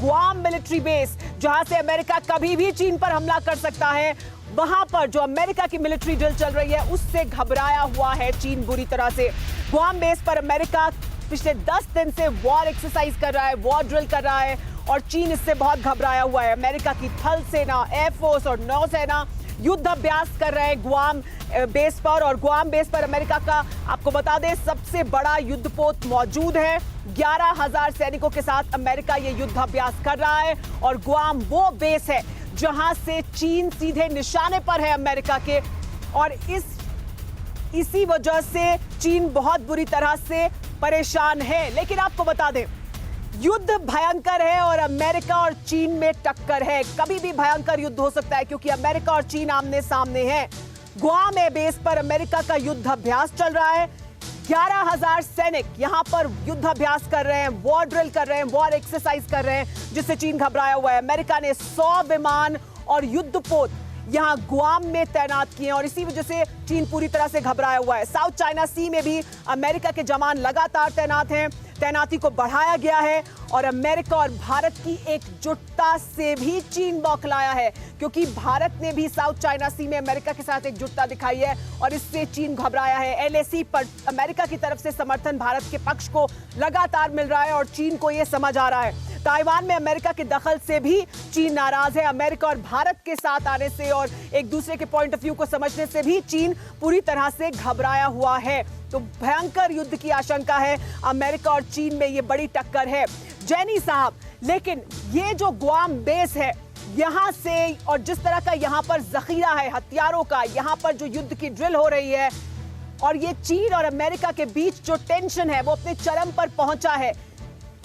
Guam military base, जहां से America कभी भी चीन पर हमला कर सकता है, वहां पर जो अमेरिका की मिलिट्री ड्रिल चल रही है उससे घबराया हुआ है चीन बुरी तरह से। गुआम बेस पर अमेरिका पिछले 10 दिन से वॉर एक्सरसाइज कर रहा है, वॉर ड्रिल कर रहा है और चीन इससे बहुत घबराया हुआ है। अमेरिका की थल सेना, एयरफोर्स और नौसेना युद्ध अभ्यास कर रहे हैं गुआम बेस पर। और गुआम बेस पर अमेरिका का, आपको बता दें, सबसे बड़ा युद्धपोत मौजूद है। 11,000 सैनिकों के साथ अमेरिका ये युद्ध अभ्यास कर रहा है और गुआम वो बेस है जहां से चीन सीधे निशाने पर है अमेरिका के। और इसी वजह से चीन बहुत बुरी तरह से परेशान है। लेकिन आपको बता दें, युद्ध भयंकर है और अमेरिका और चीन में टक्कर है। कभी भी भयंकर युद्ध हो सकता है क्योंकि अमेरिका और चीन आमने सामने हैं। गुआम बेस पर अमेरिका का युद्ध अभ्यास चल रहा है। 11,000 सैनिक यहां पर युद्ध अभ्यास कर रहे हैं, वॉर ड्रिल कर रहे हैं, वॉर एक्सरसाइज कर रहे हैं, जिससे चीन घबराया हुआ है। अमेरिका ने 100 विमान और युद्धपोत यहां गुआम में तैनात किए हैं और इसी वजह से चीन पूरी तरह से घबराया हुआ है। साउथ चाइना सी में भी अमेरिका के जवान लगातार तैनात हैं, तैनाती को बढ़ाया गया है और अमेरिका और भारत की एकजुटता से भी चीन बौखलाया है क्योंकि भारत ने भी साउथ चाइना सी में अमेरिका के साथ एकजुटता दिखाई है और इससे चीन घबराया है। एलएसी पर अमेरिका की तरफ से समर्थन भारत के पक्ष को लगातार मिल रहा है और चीन को यह समझ आ रहा है। ताइवान में अमेरिका के दखल से भी चीन नाराज है। अमेरिका और भारत के साथ आने से और एक दूसरे के पॉइंट ऑफ व्यू को समझने से भी चीन पूरी तरह से घबराया हुआ है। तो भयंकर युद्ध की आशंका है। अमेरिका और चीन में ये बड़ी टक्कर है। जैनी साहब, लेकिन ये जो गुआम बेस है, यहां से और जिस तरह का यहां पर जखीरा है हथियारों का, यहां पर जो युद्ध की ड्रिल हो रही है और ये चीन और अमेरिका के बीच जो टेंशन है वो अपने चरम पर पहुंचा है,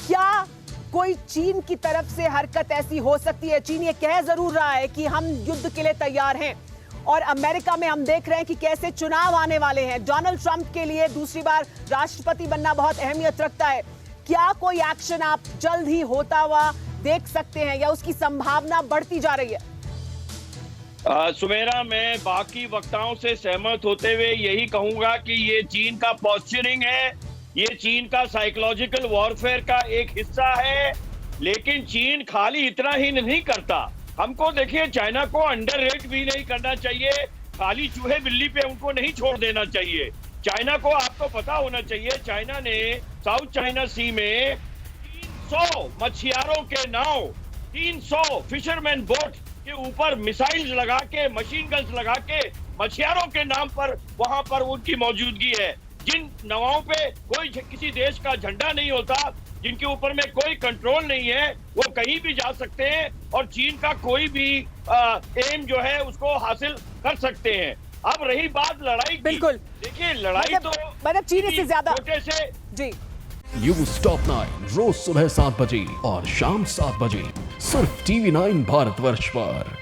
क्या कोई चीन की तरफ से हरकत ऐसी हो सकती है? चीन ये कह जरूर रहा है कि हम युद्ध के लिए तैयार हैं और अमेरिका में हम देख रहे हैं कि कैसे चुनाव आने वाले हैं। डोनाल्ड ट्रंप के लिए दूसरी बार राष्ट्रपति बनना बहुत अहमियत रखता है। क्या कोई एक्शन आप जल्द ही होता हुआ देख सकते हैं या उसकी संभावना बढ़ती जा रही है? सुमेरा, मैं बाकी वक्ताओं से सहमत होते हुए यही कहूंगा कि ये चीन का पॉस्चरिंग है, ये चीन का साइकोलॉजिकल वॉरफेयर का एक हिस्सा है। लेकिन चीन खाली इतना ही नहीं करता। हमको देखिए, चाइना को अंडररेट भी नहीं करना चाहिए, खाली चूहे बिल्ली पे उनको नहीं छोड़ देना चाहिए। चाइना को, आपको पता होना चाहिए, चाइना ने साउथ चाइना सी में 300 मछुआरों के नाव, 300 फिशरमैन बोट के ऊपर मिसाइल्स लगा के, मशीन गन्स लगा के, मछुआरों के नाम पर वहां पर उनकी मौजूदगी है। जिन नावों पे कोई किसी देश का झंडा नहीं होता, जिनके ऊपर में कोई कंट्रोल नहीं है, वो कहीं भी जा सकते हैं और चीन का कोई भी एम जो है उसको हासिल कर सकते हैं। अब रही बात लड़ाई की, बिल्कुल, देखिए लड़ाई मतलब चीन से ज्यादा छोटे से जी। न्यूज़ टॉप 9 रोज सुबह 7 बजे और शाम 7 बजे सिर्फ TV9 भारतवर्ष पर।